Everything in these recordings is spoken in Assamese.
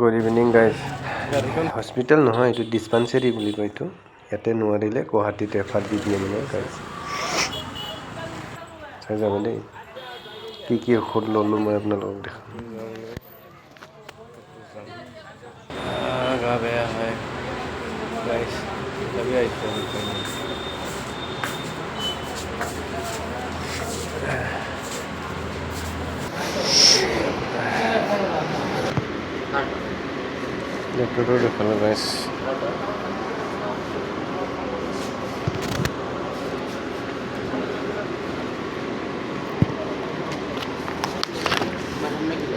গুড ইভিনিং গাইজ হস্পিটেল নহয় এইটো ডিছপেঞ্চেৰী বুলি কয় এইটো ইয়াতে নোৱাৰিলে গুৱাহাটীত ৰেফাৰ দি দিয়ে মানে গাইজ চাই যাব দেই কি ঔষধ ল'লোঁ মই আপোনালোকক দেখাম গা বেয়া হয় গাইজ তথাপি আহিছোঁ ডক্টৰটো দেখালোঁ গাইজ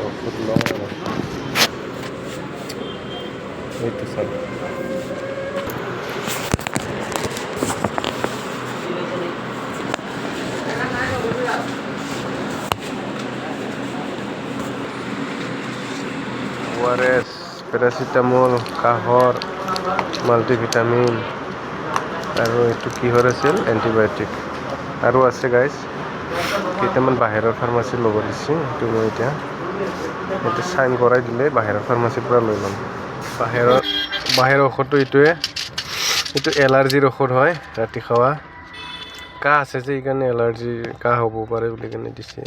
ঔষধ লওঁ আৰু এইটো চাওক ORS পেৰাচিটামল কাহৰ মাল্টিভিটামিন আৰু এইটো কিহৰ আছিল এণ্টিবায়'টিক আৰু আছে গাইজ কেইটামান বাহিৰৰ ফাৰ্মাচী ল'ব দিছে সেইটো মই এতিয়া এইটো চাইন কৰাই দিলে বাহিৰৰ ফাৰ্মাচীৰ পৰা লৈ ল'ম বাহিৰৰ ঔষধটো এইটোৱে এইটো এলাৰ্জিৰ ঔষধ হয় ৰাতি খোৱা কাহ আছে যে এইকাৰণে এলাৰ্জি কাহ হ'ব পাৰে বুলি কেনে দিছে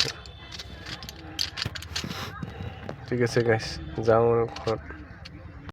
ঠিক আছে গাইজ যাওঁ আৰু ঘৰত